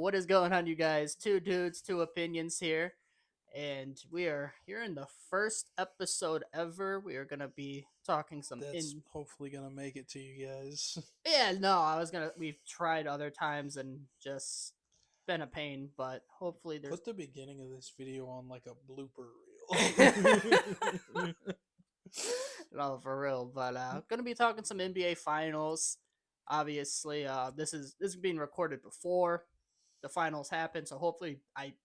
what is going on, you guys? Two dudes, two opinions here. And we are here in the first episode ever. We are going to be talking some That's in. hopefully gonna make it to you guys. Yeah, no, we've tried other times and just been a pain, but hopefully there's. Put the beginning of this video on like a blooper reel. No, for real. But gonna be talking some NBA finals. Obviously, this is being recorded before the finals happen, so hopefully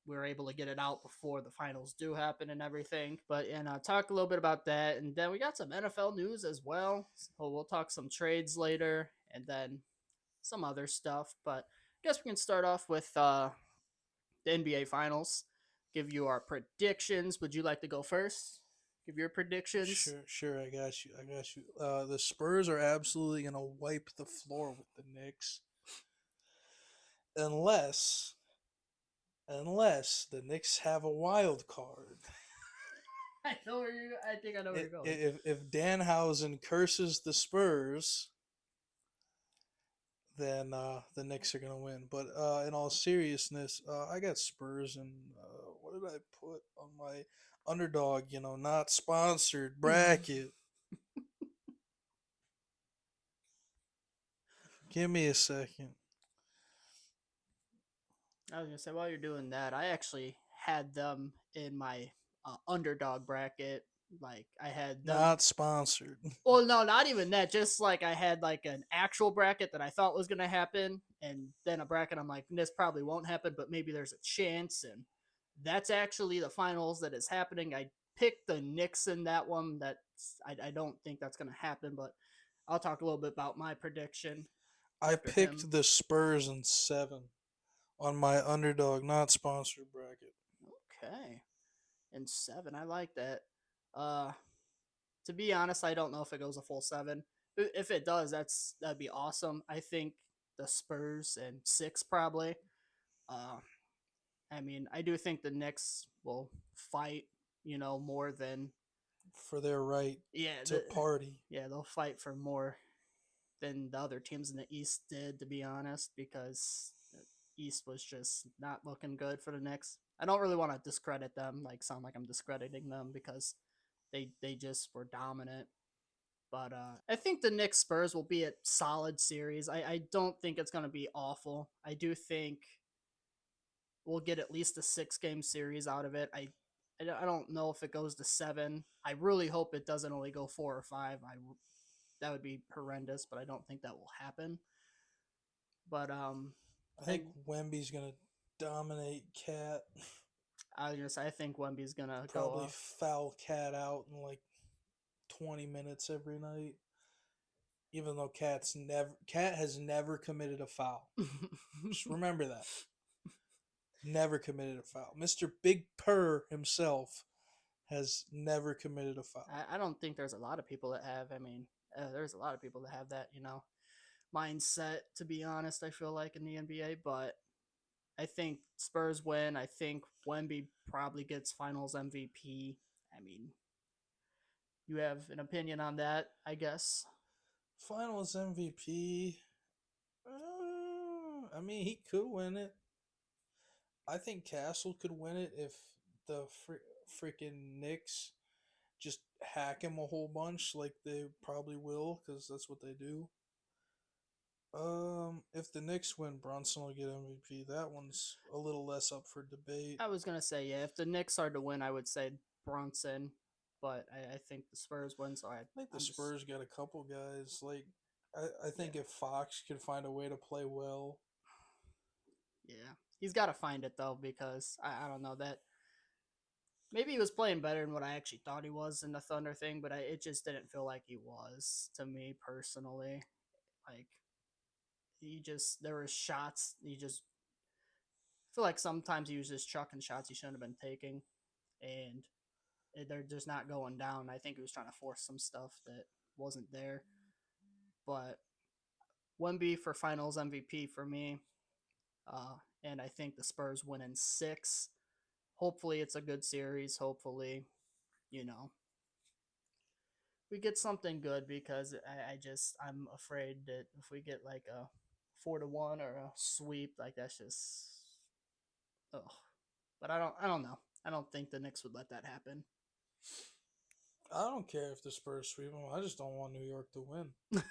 we're able to get it out before the finals do happen and everything. But and talk a little bit about that, and then we got some NFL news as well. So we'll talk some trades later, and then some other stuff. But I guess we can start off with the NBA finals. Give you our predictions. Would you like to go first? Give your predictions. sure, I got you. The Spurs are absolutely gonna wipe the floor with the Knicks, unless the Knicks have a wild card. I think I know where you're going. If Danhausen curses the Spurs, then the Knicks are gonna win. But in all seriousness, I got Spurs, and what did I put on my underdog? Not sponsored bracket. Give me a second. I was gonna say while you're doing that, I actually had them in my underdog bracket. Like I had them. Not sponsored. Well, no, not even that. Just like I had like an actual bracket that I thought was gonna happen, and then a bracket I'm like, this probably won't happen, but maybe there's a chance, and that's actually the finals that is happening. I picked the Knicks in that one. I don't think that's gonna happen, but I'll talk a little bit about my prediction I after him. picked the Spurs in 7 on my underdog, not sponsored bracket. Okay, and 7, I like that. Uh, to be honest, I don't know if it goes a full 7. If it does, that'd be awesome. I think the Spurs and 6 probably. Uh, I mean, I do think the Knicks will fight, more than For their right yeah, to party. yeah, they'll fight for more than the other teams in the East did, to be honest, because the East was just not looking good for the Knicks. I don't really want to discredit them, like sound like I'm discrediting them because they just were dominant. But I think the Knicks Spurs will be a solid series. I don't think it's going to be awful. I do think we'll get at least a 6 game series out of it. I don't know if it goes to 7. I really hope it doesn't only go 4 or 5. That would be horrendous, but I don't think that will happen. But I think Wemby's gonna dominate Cat. I think Wemby's gonna go Probably off. foul Cat out in like 20 minutes every night. Even though Cat has never committed a foul. Just remember that. Never committed a foul. Mr. Big Purr himself has never committed a foul. I don't think there's a lot of people that have. I mean, there's a lot of people that have that, mindset. To be honest, I feel like in the NBA, but I think Spurs win. I think Wemby probably gets Finals MVP. I mean, you have an opinion on that, I guess. Finals MVP. I mean, he could win it. I think Castle could win it if the freaking Knicks just hack him a whole bunch, like they probably will, because that's what they do. If the Knicks win, Brunson will get MVP. That one's a little less up for debate. I was gonna say, yeah, if the Knicks are to win, I would say Brunson, but I think the Spurs win. So I think the I'm just Spurs got a couple guys. Like, I think yeah, if Fox could find a way to play well, yeah. He's got to find it though because I don't know that maybe he was playing better than what I actually thought he was in the Thunder thing, but it just didn't feel like he was to me personally. Like he just there were shots he just I feel like sometimes he was just chucking shots he shouldn't have been taking, and they're just not going down. I think he was trying to force some stuff that wasn't there. But Wemby for Finals MVP for me, and I think the Spurs win in 6. Hopefully, it's a good series. Hopefully, you know we get something good because I'm afraid that if we get like a 4-1 or a sweep, like that's just Ugh. But I don't know. I don't think the Knicks would let that happen. I don't care if the Spurs sweep them. I just don't want New York to win.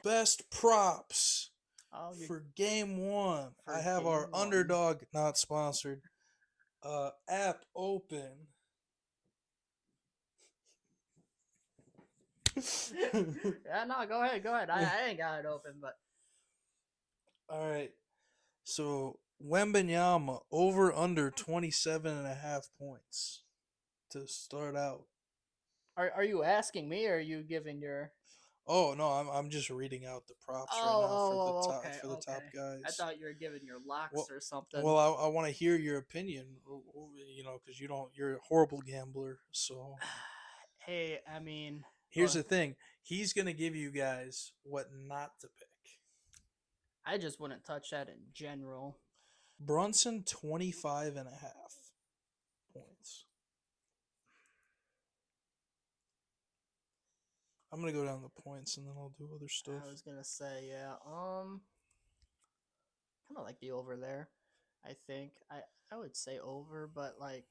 Best props Oh, you for game one. I for have game our one. underdog, not sponsored, app open. Yeah, no, go ahead, go ahead. I ain't got it open, but All right. So Wembenyama over under 27.5 points to start out. are you asking me or are you giving your Oh no, I'm just reading out the props right Oh, now for the oh, oh, top okay, top okay. I guys. thought you were giving your locks Well, or something. well, I want to hear your opinion. Because you're a horrible gambler. So Hey, I mean, here's the thing: he's gonna give you guys what not to pick. I just wouldn't touch that in general. Brunson 25.5 points. I'm gonna go down the points and then I'll do other stuff. I was gonna say, yeah, kind of like the over there. I think I would say over, but like,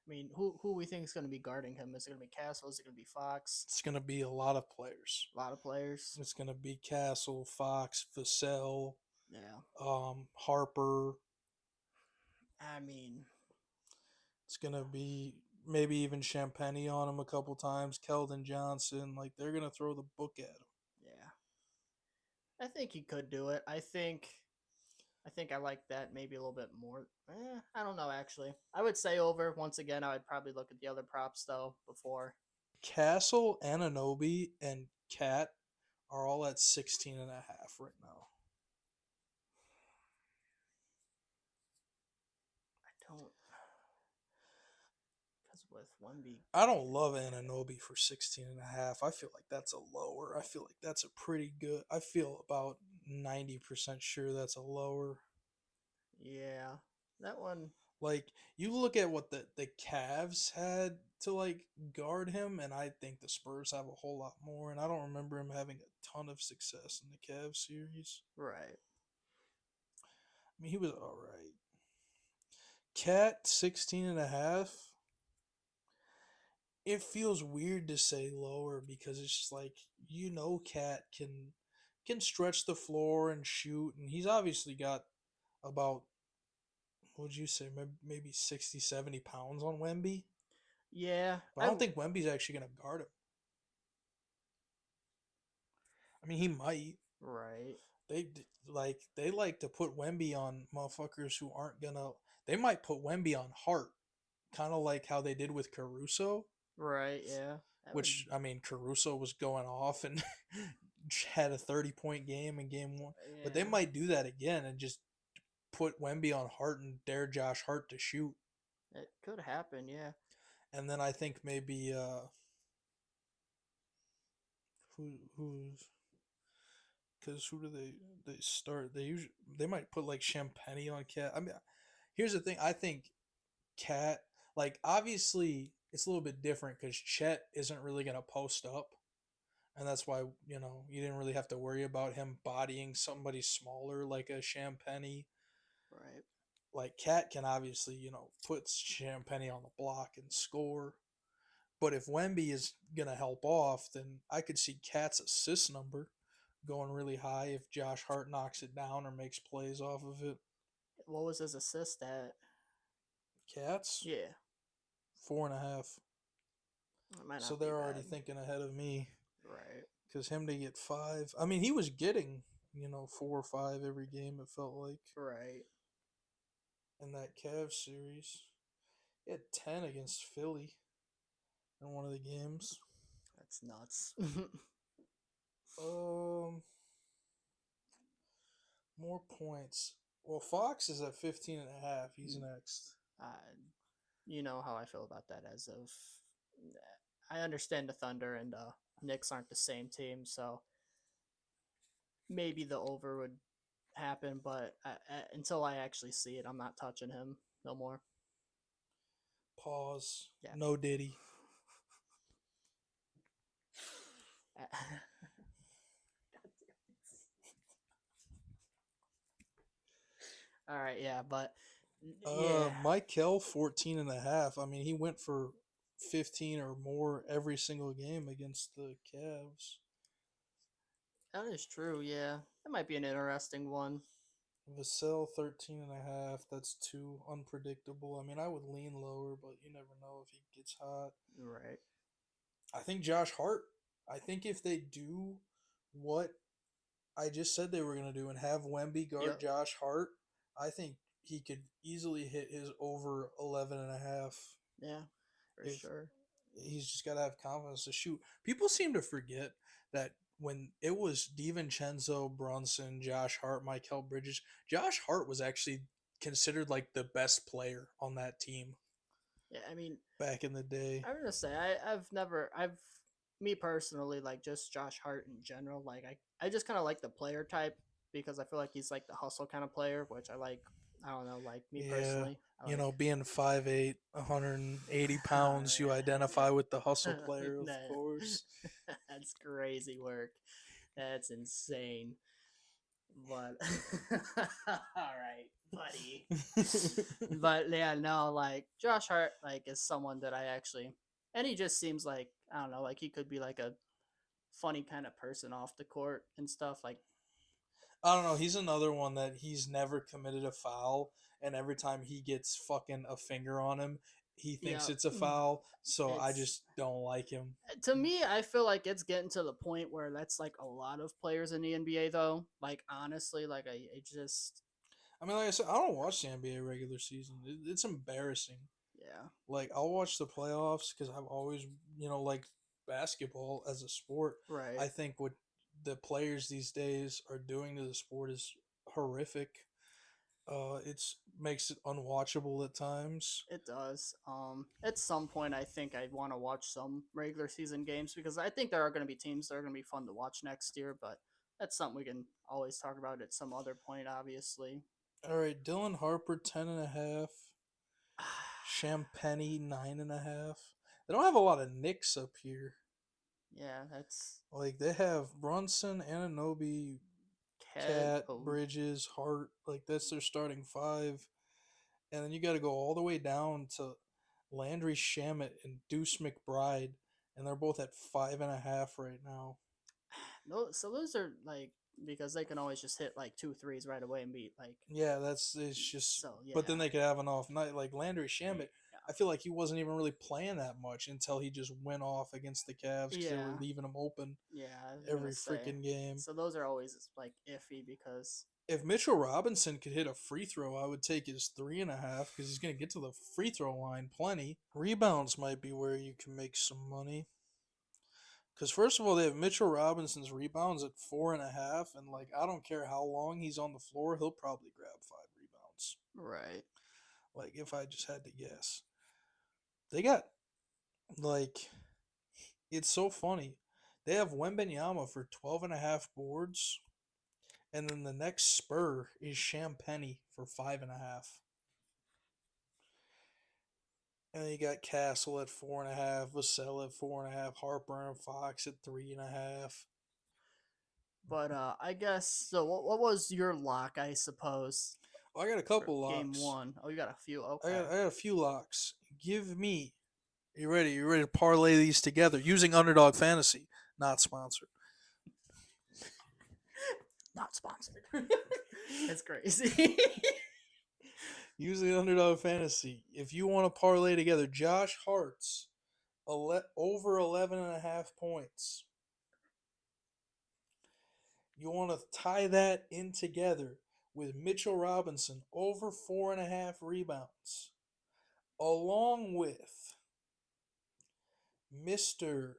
I mean, who we think is gonna be guarding him? Is it gonna be Castle? Is it gonna be Fox? It's gonna be a lot of players. A lot of players. It's gonna be Castle, Fox, Vassell, Yeah. Harper. I mean, It's gonna be maybe even Champagne on him a couple times. Keldon Johnson, like they're gonna throw the book at him. yeah. I think he could do it. I think I like that maybe a little bit more. I don't know actually. I would say over. Once again, I would probably look at the other props though before. Castle, Ananobi, and Cat are all at 16.5 right now. I don't because with one B. I don't love Ananobi for 16.5. I feel like that's a lower. I feel like that's a pretty good. I feel about 90% sure that's a lower. Yeah, that one. Like you look at what the Cavs had to like guard him, and I think the Spurs have a whole lot more. And I don't remember him having a ton of success in the Cavs series. Right. I mean, he was all right. Cat 16.5. It feels weird to say lower because it's just like Cat can stretch the floor and shoot, and he's obviously got about what would you say maybe 60, 70 pounds on Wemby. Yeah, But I don't think Wemby's actually going to guard him. I mean, he might. right. They like to put Wemby on motherfuckers who aren't gonna. They might put Wemby on Hart, kind of like how they did with Caruso. Right. Yeah. That would. Which I mean, Caruso was going off and had a 30-point game in game one. But they Yeah. might do that again and just put Wemby on Hart and dare Josh Hart to shoot. It could happen. Yeah. And then I think maybe who's because who do they start? They might put like Champagne on Cat. I mean, here's the thing. I think Cat like obviously it's a little bit different because Chet isn't really gonna post up, and that's why you didn't really have to worry about him bodying somebody smaller like a Champagne. Right. Like Cat can obviously put Champagne on the block and score. But if Wemby is gonna help off, then I could see Cat's assist number going really high if Josh Hart knocks it down or makes plays off of it. What was his assist at? Cats Yeah. 4.5. It might So not be they're already bad. thinking ahead of me. Right. Because him to get 5, I mean, he was getting 4 or 5 every game. It felt like Right. in that Cavs series. He had 10 against Philly in one of the games. That's nuts. More points. Well, Fox is at 15.5. He's next. You know how I feel about that. As of, I understand the Thunder and Knicks aren't the same team, so maybe the over would happen. But until I actually see it, I'm not touching him no more. Pause. Yeah. No Diddy. All right, yeah, but Yeah, Michael 14 and a half. I mean, he went for 15 or more every single game against the Cavs. that is true. Yeah, that might be an interesting one. Vassell 13 and a half. That's too unpredictable. I mean, I would lean lower, but you never know if he gets hot. Right. I think Josh Hart. I think if they do what I just said they were going to do and have Wemby guard Yep. Josh Hart, I think he could easily hit his over 11 and a half. Yeah, for If sure. he's just got to have confidence to shoot. People seem to forget that when it was DiVincenzo, Brunson, Josh Hart, Michael Bridges, Josh Hart was actually considered like the best player on that team Yeah, I mean, back in the day. I'm gonna say I've me personally like just Josh Hart in general. Like I just kind of like the player type because I feel like he's like the hustle kind of player, which I like. I don't know, like me Yeah. personally, I You like. know, being 5'8", 180 All pounds, you right, identify with the hustle player, of course. that's crazy work. That's insane. But all right, buddy. But yeah, no, like Josh Hart, like is someone that I actually, and he just seems like I don't know, like he could be like a funny kind of person off the court and stuff. Like, I don't know. He's another one that he's never committed a foul, and every time he gets fucking a finger on him, he thinks yeah, it's a foul. So I it's just don't like him. to me, I feel like it's getting to the point where that's like a lot of players in the NBA, though. Like, honestly, like I just, I mean, like I said, I don't watch the NBA regular season. It's embarrassing. yeah, Like I'll watch the playoffs because I've always, like basketball as a sport. right. I think what the players these days are doing to the sport is horrific. It's makes it unwatchable at times. It does. At some point, I think I want to watch some regular season games because I think there are going to be teams that are going to be fun to watch next year. But that's something we can always talk about at some other point, obviously. All right, Dylan Harper 10.5. Champagny 9.5. They don't have a lot of Knicks up here. Yeah, that's Like they have Brunson, Ananobi, Cat. Cat, Oh, Bridges, Hart. Like that's their starting five, and then you got to go all the way down to Landry Shamet and Deuce McBride, and they're both at 5.5 right now. no. So those are like because they can always just hit like two threes right away and beat like. Yeah, it's just. So But then yeah, they could have an off night. Like Landry Shamet, I feel like he wasn't even really playing that much until he just went off against the Cavs because they were yeah, leaving him open yeah. I was gonna every say. freaking game. So those are always like iffy because If Mitchell Robinson could hit a free throw, I would take his 3.5 because he's going to get to the free throw line plenty. Rebounds might be where you can make some money. Because first of all, they have Mitchell Robinson's rebounds at 4.5, and like I don't care how long he's on the floor, he'll probably grab 5 rebounds. right. Like if I just had to guess, they got like it's so funny. They have Wembenyama for 12.5 boards, and then the next spur is Champagny for 5.5. And then you got Castle at 4.5, Vassell at 4.5, Harper and Fox at 3.5. But I guess so. What was your lock? I suppose Well, I got a for couple game locks. one. Oh, you got a few. I Okay. got, I got a few locks. Give me. You ready? You ready to parlay these together using Underdog Fantasy? Not sponsored. Not sponsored. That's crazy. Using Underdog Fantasy. If you want to parlay together, Josh Hart's over 11.5 points. You want to tie that in together with Mitchell Robinson over 4.5 rebounds, along with Mr.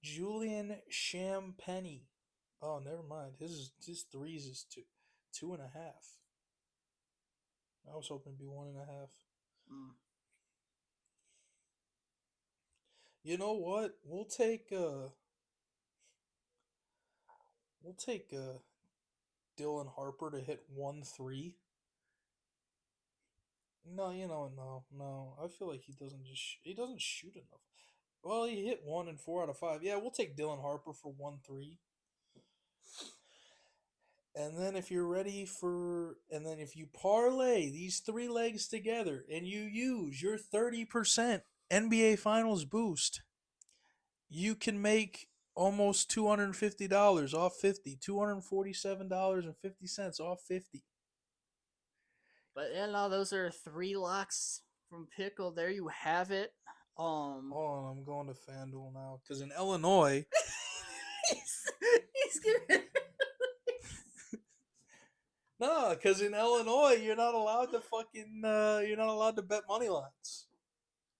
Julian Champagny. Oh, never mind. His threes is 2.5. I was hoping to be 1.5. Mm. You know what? We'll take Dylan Harper to hit 1 3. No, no. I feel like he doesn't he doesn't shoot enough. Well, he hit 1 in 4 out of 5. Yeah, we'll take Dylan Harper for 1 3. And then if you're ready for, and then if you parlay these three legs together and you use your 30% NBA Finals boost, you can make almost $250 off 50, $247.50 off 50. But yeah, no, those are 3 locks from Pickle. There you have it. Hold on, I'm going to FanDuel now because in Illinois, he's giving. no, because in Illinois you're not allowed to fucking you're not allowed to bet money lines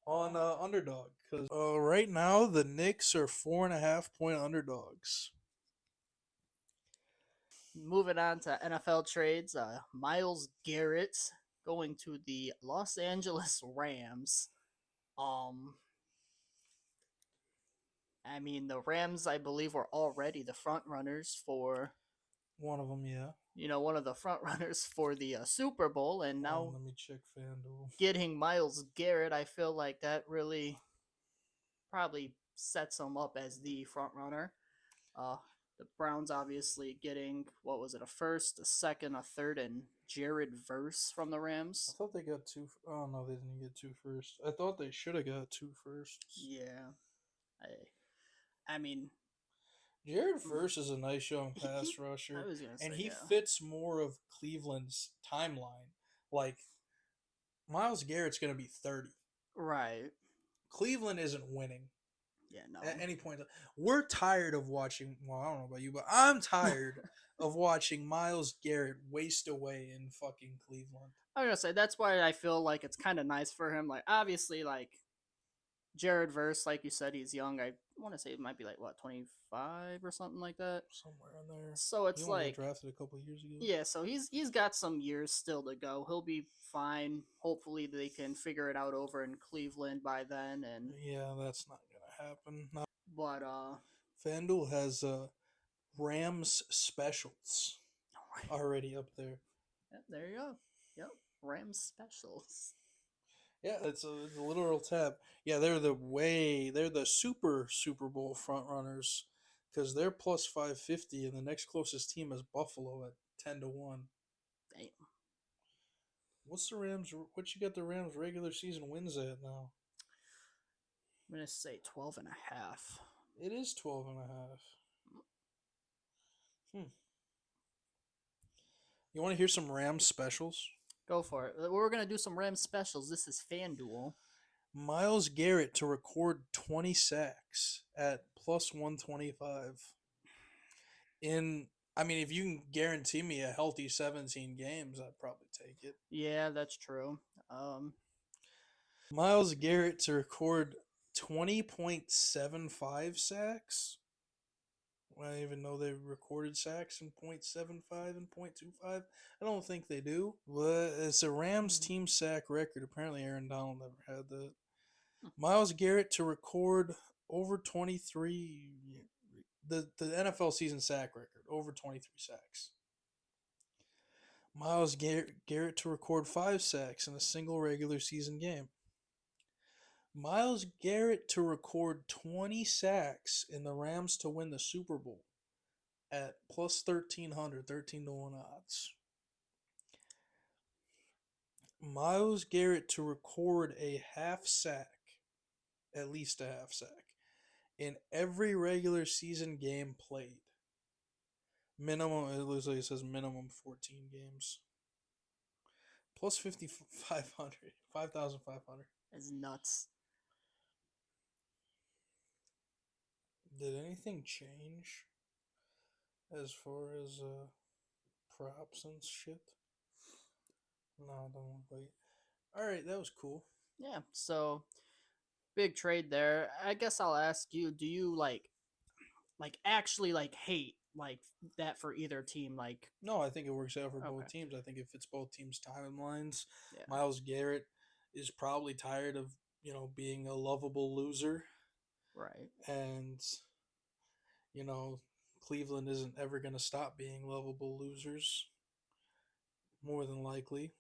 on underdog because right now the Knicks are 4.5 point underdogs. Moving on to NFL trades, Myles Garrett going to the Los Angeles Rams. Um, I mean, the Rams, I believe, were already the front runners for, One of them, yeah. one of the front runners for the Super Bowl, and now Let me check FanDuel. getting Myles Garrett, I feel like that really probably sets them up as the front runner. Uh, the Browns obviously getting, what was it, a first, a second, a third, and Jared Verse from the I Rams. thought they got two. Oh no, they didn't get two first. I thought they should have got two firsts. Yeah, I mean, Jared Verse is a nice young pass I rusher, was gonna say, and he yeah, fits more of Cleveland's timeline. Like Myles Garrett's going to be 30. right, Cleveland isn't winning yeah, no, at any point. We're tired of watching. Well, I don't know about you, but I'm tired of watching Myles Garrett waste away in fucking Cleveland. I was gonna say that's why I feel like it's kind of nice for him. Like, obviously, like Jared Verse, like you said, he's young. I want to say it might be like what 25 or something like that. Somewhere in there. So He it's only like, got drafted a couple of years ago. yeah, so he's got some years still to go. He'll be fine. Hopefully they can figure it out over in Cleveland by then. And Yeah, that's not gonna happen. Not but FanDuel has Rams specials already up there. yeah, there you go. Yep, Rams specials. Yeah, it's a literal tab. Yeah, they're the Super Bowl front runners because they're plus 550, and the next closest team is Buffalo at 10-1. Damn. What's the Rams? What you got the Rams regular season wins at now? I'm gonna say 12 and a half. It is 12.5. You want to hear some Rams specials? Go for it. We're gonna do some Rams specials. This is FanDuel. Myles Garrett to record 20 sacks at plus 125. I mean, if you can guarantee me a healthy 17 games, I'd probably take it. Yeah, that's true. Myles Garrett to record 20.75 sacks. I don't even know they recorded sacks in .75 and .25. I don't think they do. But it's a Rams team sack record. Apparently Aaron Donald never had that. Myles Garrett to record over 23, the NFL season sack record, over 23 sacks. Myles Garrett to record 5 sacks in a single regular season game. Myles Garrett to record 20 sacks in the Rams to win the Super Bowl at plus 1,300, 13-1 odds. Myles Garrett to record a half sack, at least a half sack, in every regular season game played. Minimum, it looks like it says minimum 14 games. Plus 5,500, 5,500. It's nuts. Did anything change as far as props and shit? No, don't look like it. Alright, that was cool. Yeah. So big trade there. I guess I'll ask you: do you actually hate that for either team? Like, No, I think it works out for both okay, teams. I think it fits both teams' timelines. yeah, Myles Garrett is probably tired of, being a lovable loser. right. And, Cleveland isn't ever going to stop being lovable losers. More than likely.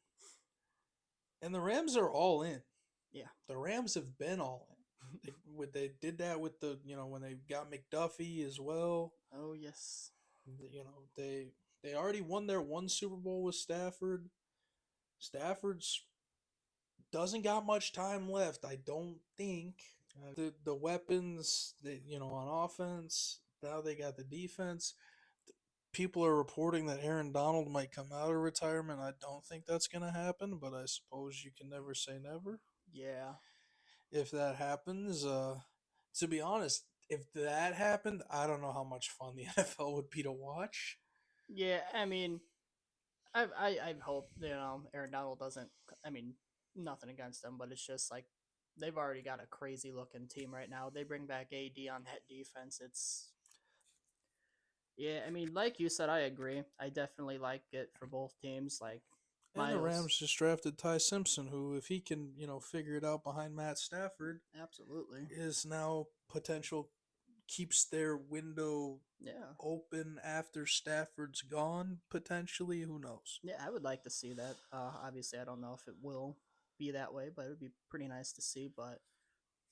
And the Rams are all in. Yeah. The Rams have been all in. They did that with when they got McDuffie as well. Oh yes. They already won their one Super Bowl with Stafford. Stafford's doesn't got much time left, I don't think. The weapons, on offense. Now they got the defense. People are reporting that Aaron Donald might come out of retirement. I don't think that's going to happen, but I suppose you can never say never. Yeah. If that happens, to be honest, if that happened, I don't know how much fun the NFL would be to watch. Yeah, I mean, I hope Aaron Donald doesn't. I mean, nothing against him, but it's just like they've already got a crazy looking team right now. They bring back AD on that defense. It's yeah. I mean, like you said, I agree. I definitely like it for both teams. Like And the Miles, Rams just drafted Ty Simpson, who, if he can, figure it out behind Matt Stafford, absolutely. is now potential keeps their window Yeah, open after Stafford's gone, potentially. Who knows? yeah. I would like to see that. Obviously, I don't know if it will be that way, but it would be pretty nice to see. But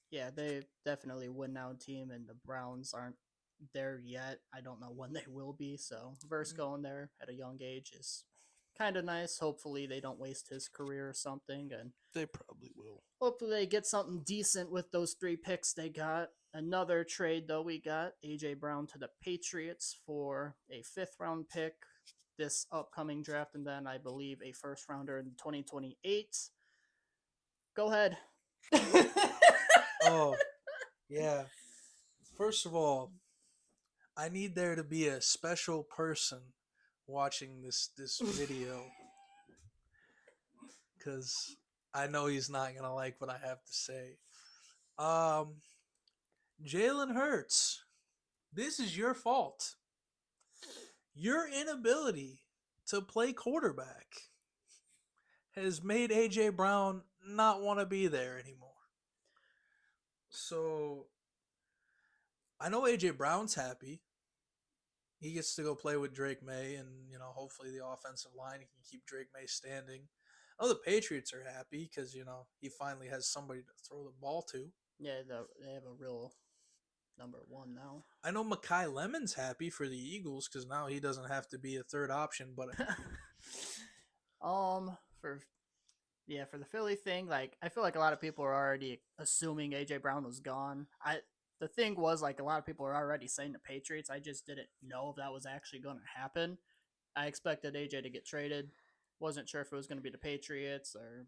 yeah, they definitely win now team, and the Browns aren't there yet. I don't know when they will be. So Verse going there at a young age is kind of nice. Hopefully they don't waste his career or something, and They probably will. hopefully they get something decent with those 3 picks they got. Another trade though, we got AJ Brown to the Patriots for a 5th round pick this upcoming draft, and then I believe a first rounder in 2028. Go ahead. Oh, yeah. First of all, I need there to be a special person watching this video because I know he's not gonna like what I have to say. Um, Jalen Hurts, this is your fault. Your inability to play quarterback has made AJ Brown not want to be there anymore. So I know AJ Brown's happy. He gets to go play with Drake May, and hopefully the offensive line can keep Drake May standing. I know the Patriots are happy because he finally has somebody to throw the ball to. Yeah, they have a real number 1 now. I know Makai Lemon's happy for the Eagles because now he doesn't have to be a third option. But For for the Philly thing, like I feel like a lot of people are already assuming AJ Brown was gone. The thing was like a lot of people are already saying the Patriots. I just didn't know if that was actually going to happen. I expected AJ to get traded. Wasn't sure if it was going to be the Patriots or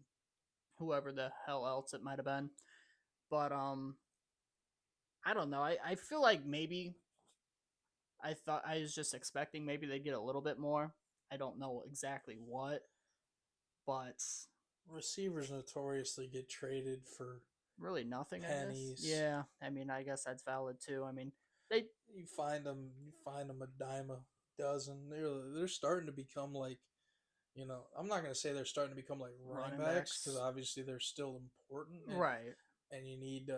whoever the hell else it might have been. But I don't know. I feel like maybe I thought I was just expecting maybe they'd get a little bit more. I don't know exactly what, but receivers notoriously get traded for really nothing. I guess. pennies. Yeah, I mean, I guess that's valid too. I mean, they You find them a dime a dozen. They're starting to become like, I'm not gonna say they're starting to become like running backs because obviously they're still important, right. and you need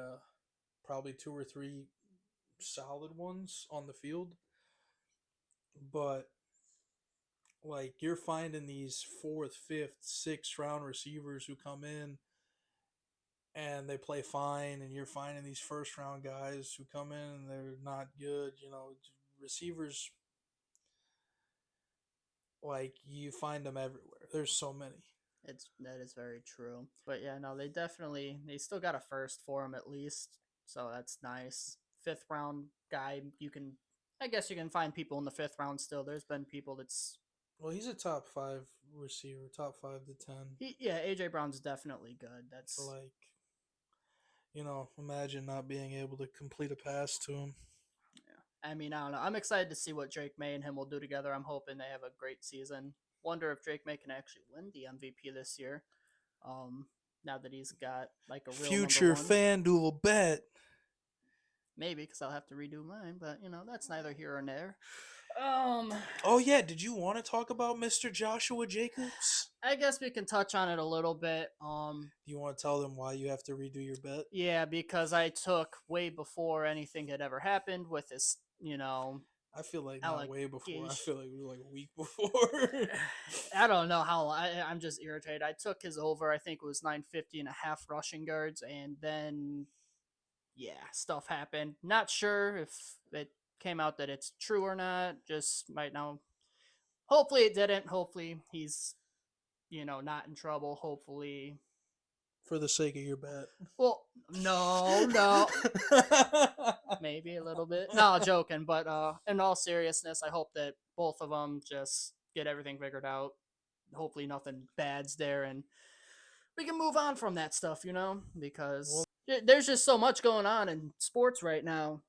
probably 2 or 3 solid ones on the field. But like you're finding these fourth, fifth, sixth round receivers who come in and they play fine, and you're finding these first round guys who come in and they're not good. Receivers, like, you find them everywhere. There's so many. That is very true. But yeah, no, they still got a first for him at least, so that's nice. 5th round guy, I guess you can find people in the 5th round still. There's been people that's Well, he's a top 5 receiver, top 5 to 10. yeah, AJ Brown's definitely good. That's Like, imagine not being able to complete a pass to him. yeah. I mean, I don't know. I'm excited to see what Drake May and him will do together. I'm hoping they have a great season. Wonder if Drake May can actually win the MVP this year. Um, Now that he's got like a real Future number 1. FanDuel bet. Maybe because I'll have to redo mine, but that's neither here nor there. Oh yeah, did you want to talk about Mr. Joshua Jacobs? I guess we can touch on it a little bit. Do you want to tell them why you have to redo your bet? Yeah, because I took way before anything had ever happened with this, I feel like not way before. I allegation. feel like it was like a week before. I don't know how. I'm just irritated. I took his over. I think it was 950.5 rushing yards, and then stuff happened. Not sure if it came out that it's true or not. Just right now. hopefully it didn't. Hopefully he's not in trouble. Hopefully, For the sake of your bet. well, no, maybe a little bit. No, joking. But in all seriousness, I hope that both of them just get everything figured out. Hopefully nothing bad's there, and we can move on from that stuff, because Well, there's just so much going on in sports right now.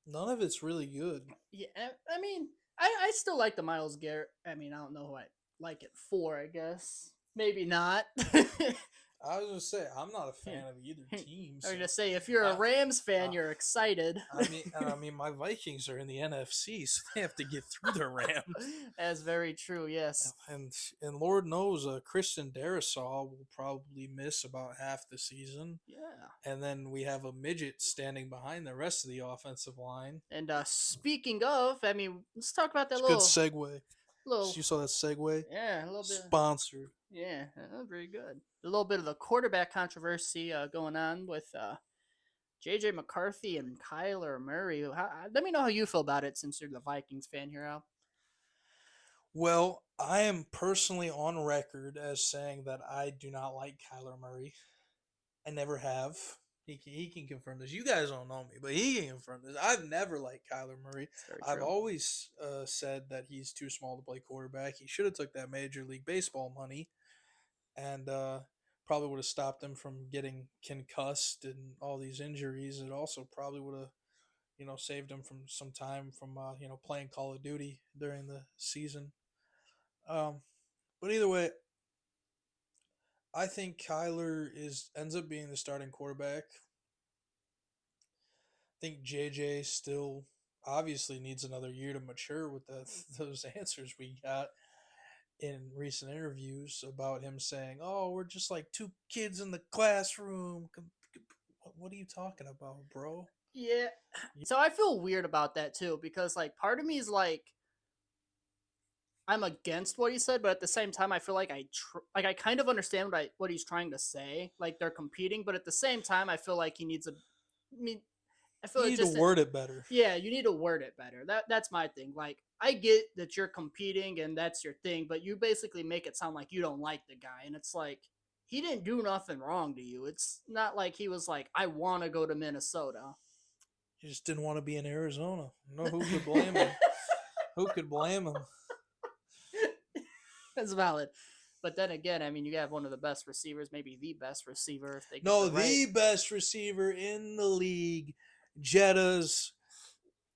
none of it's really good. Yeah, I mean, I still like the Myles Garrett. I mean, I don't know who I like it for. I guess maybe not. I was gonna say I'm not a fan of either team. I was So gonna say if you're a I, Rams fan, I, you're excited. I mean, my Vikings are in the NFC, so they have to get through the Rams. That's very true. Yes. And Lord knows, Christian Darrisaw will probably miss about half the season. Yeah. And then we have a midget standing behind the rest of the offensive line. And speaking of, I mean, let's talk about that It's a good segue. little. You saw that segue? Yeah, a little bit. Sponsored. Yeah, very good. A little bit of the quarterback controversy going on with J.J. McCarthy and Kyler Murray. Let me know how you feel about it since you're the Vikings fan here, Al. Well, I am personally on record as saying that I do not like Kyler Murray. I never have. He can confirm this. You guys don't know me, but he can confirm this. I've never liked Kyler Murray. I've always said that he's too small to play quarterback. He should have took that Major League Baseball money, and probably would have stopped him from getting concussed and all these injuries. It also probably would have, saved him from some time from playing Call of Duty during the season. But either way, I think Kyler ends up being the starting quarterback. I think JJ still obviously needs another year to mature with those answers we got in recent interviews about him saying, "Oh, we're just like two kids in the classroom." What are you talking about, bro? Yeah. So I feel weird about that too because like part of me is like I'm against what he said, but at the same time I feel like I kind of understand what he's trying to say. Like they're competing, but at the same time I feel like he needs I mean I feel You like need to word it better. Yeah, you need to word it better. That's my thing. Like I get that you're competing and that's your thing, but you basically make it sound like you don't like the guy, and it's like he didn't do nothing wrong to you. It's not like he was like, I want to go to Minnesota. He just didn't want to be in Arizona. No, who could blame him? Who could blame him? That's valid. But then again, I mean, you have one of the best receivers, maybe the best receiver if they get the best receiver in the league. Jetta's.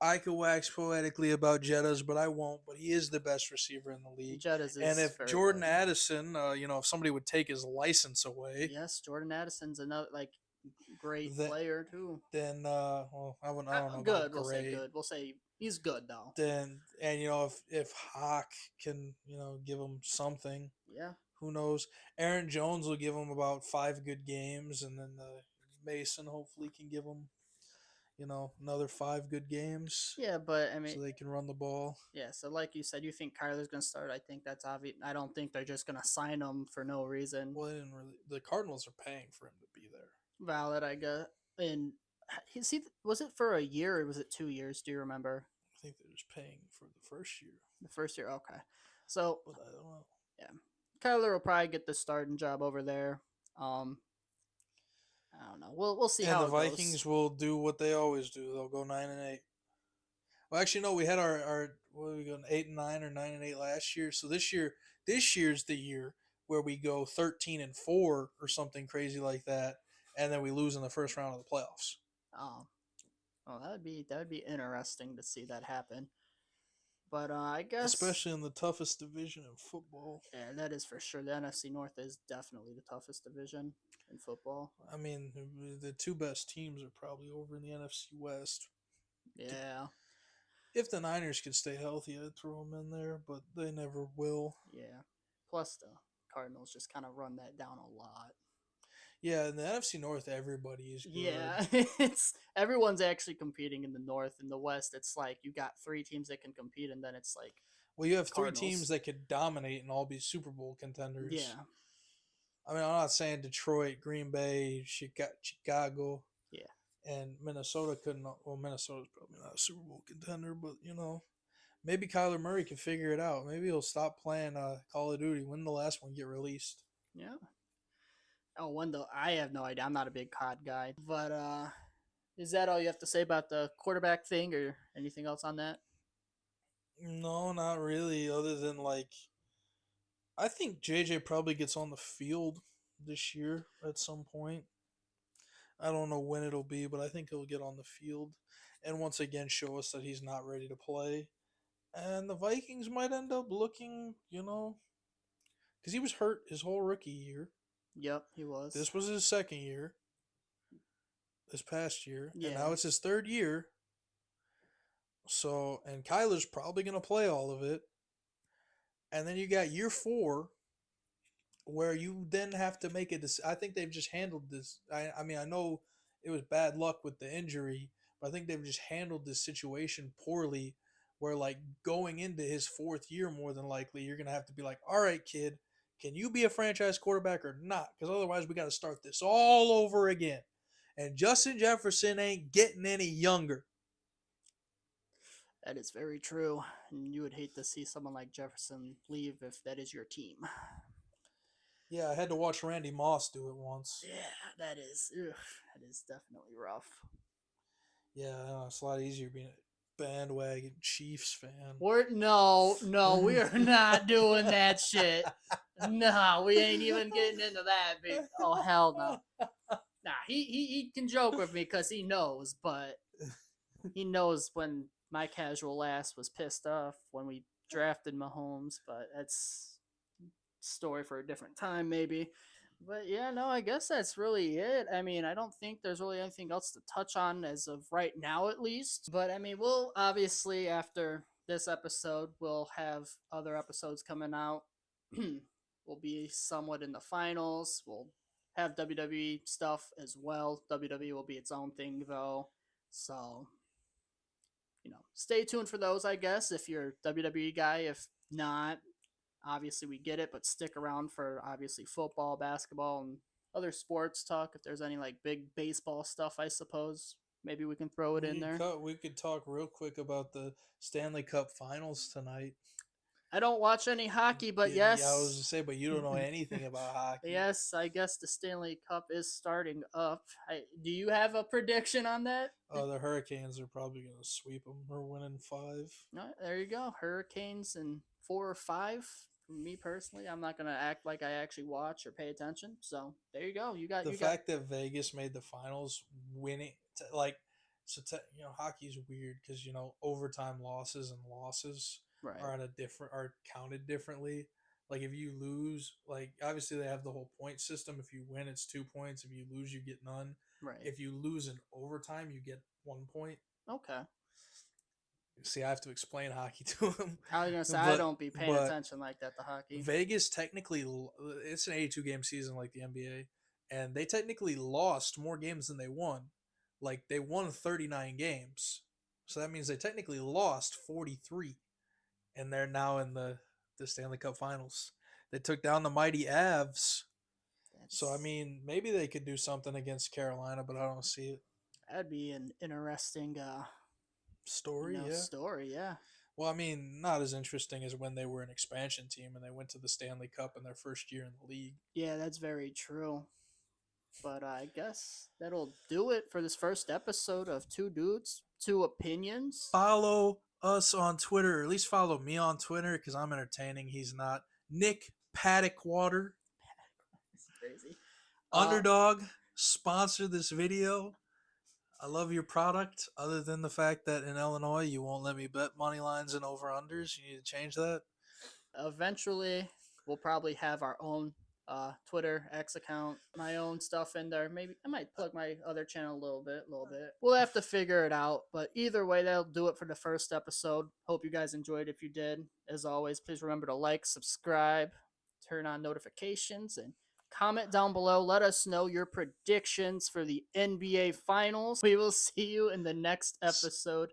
I could wax poetically about Jetta's, but I won't. But he is the best receiver in the league. Jetta's is and if very Jordan good. Addison, if somebody would take his license away, yes, Jordan Addison's another great player too. Then, I don't know. Good. About We'll great. say good. We'll say he's good though. Then, and if Hawk can give him something, yeah, who knows? Aaron Jones will give him about 5 good games, and then Mason hopefully can give him another 5 good games. Yeah, but I mean, so they can run the ball. Yeah, so like you said, you think Kyler's going to start. I think that's obvious. I don't think they're just going to sign him for no reason. Well, the Cardinals are paying for him to be there. Valid, I guess. And was it for a year or was it 2 years? Do you remember? I think they're just paying for the first year. The first year, okay. So, but I don't know. Yeah, Kyler will probably get the starting job over there. I don't know. We'll see how the Vikings will do what they always do. They'll go 9-8. Well, actually, no. We had our what are we going 8-9 or 9-8 last year. So this year's the year where we go 13-4 or something crazy like that, and then we lose in the first round of the playoffs. Oh, that would be interesting to see that happen. But I guess especially in the toughest division in football. Yeah, that is for sure. The NFC North is definitely the toughest division in football. I mean, the 2 best teams are probably over in the NFC West. Yeah. If the Niners could stay healthy, I'd throw them in there, but they never will. Yeah. Plus, the Cardinals just kind of run that down a lot. Yeah, in the NFC North, everybody is good. Yeah, everyone's actually competing in the North. In the West, it's like you got 3 teams that can compete, and then it's like you have Cardinals. 3 teams that could dominate and all be Super Bowl contenders. Yeah. I mean, I'm not saying Detroit, Green Bay, Chicago. Yeah. And Minnesota couldn't. Well, Minnesota's probably not a Super Bowl contender, but maybe Kyler Murray can figure it out. Maybe he'll stop playing Call of Duty when the last one get released. Yeah. Oh, Wendell, I have no idea. I'm not a big COD guy. But is that all you have to say about the quarterback thing or anything else on that? No, not really. Other than like, I think JJ probably gets on the field this year at some point. I don't know when it'll be, but I think he'll get on the field and once again show us that he's not ready to play. And the Vikings might end up looking, because he was hurt his whole rookie year. Yep, he was. This was his second year, this past year, and Yeah. now it's his third year. So, and Kyler's probably going to play all of it. And then you got year 4, where you then have to make a decision. I think they've just handled this. I mean, I know it was bad luck with the injury, but I think they've just handled this situation poorly. Where like going into his 4th year, more than likely, you're gonna have to be like, all right, kid, can you be a franchise quarterback or not? Because otherwise, we got to start this all over again. And Justin Jefferson ain't getting any younger. That is very true. And you would hate to see someone like Jefferson leave if that is your team. Yeah, I had to watch Randy Moss do it once. Yeah, that is definitely rough. Yeah, it's a lot easier being a bandwagon Chiefs fan. No, we are not doing that shit. No, we ain't even getting into that. Big. Oh hell no. Nah, he can joke with me because he knows, but he knows when my casual ass was pissed off when we drafted Mahomes. But that's story for a different time, maybe. But yeah, no, I guess that's really it. I mean, I don't think there's really anything else to touch on as of right now, at least. But I mean, we'll obviously, after this episode, we'll have other episodes coming out. We'll be somewhat in the finals. We'll have WWE stuff as well. WWE will be its own thing, though. So, stay tuned for those, I guess, if you're a WWE guy. If not, obviously we get it, but stick around for obviously football, basketball, and other sports talk. If there's any like big baseball stuff, I suppose maybe we can throw it in there. We could talk real quick about the Stanley Cup Finals tonight. I don't watch any hockey, but Yeah, yes. I was to say, but you don't know anything about hockey. Yes, I guess the Stanley Cup is starting up. Do you have a prediction on that? Oh, the Hurricanes are probably going to sweep them. We're winning 5. No, there you go. Hurricanes in 4 or 5. For me personally, I'm not gonna act like I actually watch or pay attention. So there you go. You got the fact that Vegas made the finals, winning hockey's weird because overtime losses and losses right. are counted differently. Like if you lose, like obviously they have the whole point system. If you win, it's 2 points. If you lose, you get none. Right. If you lose in overtime, you get 1 point. Okay. See, I have to explain hockey to him. I was gonna say I don't be paying attention like that to hockey. Vegas technically, it's an 82-game season like the NBA, and they technically lost more games than they won. Like they won 39 games, so that means they technically lost 43, and they're now in the Stanley Cup Finals. They took down the mighty Avs. So I mean, maybe they could do something against Carolina, but I don't see it. That'd be an interesting story. Story, yeah. Well, I mean, not as interesting as when they were an expansion team and they went to the Stanley Cup in their first year in the league. Yeah, that's very true. But I guess that'll do it for this first episode of Two Dudes, Two Opinions. Follow us on Twitter, or at least follow me on Twitter because I'm entertaining. He's not. Nick Paddockwater. That's crazy. Underdog, sponsor this video. I love your product, other than the fact that in Illinois you won't let me bet money lines and over-unders. You need to change that. Eventually, we'll probably have our own Twitter, X account, my own stuff in there. Maybe I might plug my other channel a little bit. We'll have to figure it out. But either way, that'll do it for the first episode. Hope you guys enjoyed. If you did, as always, please remember to like, subscribe, turn on notifications, and comment down below. Let us know your predictions for the NBA Finals. We will see you in the next episode.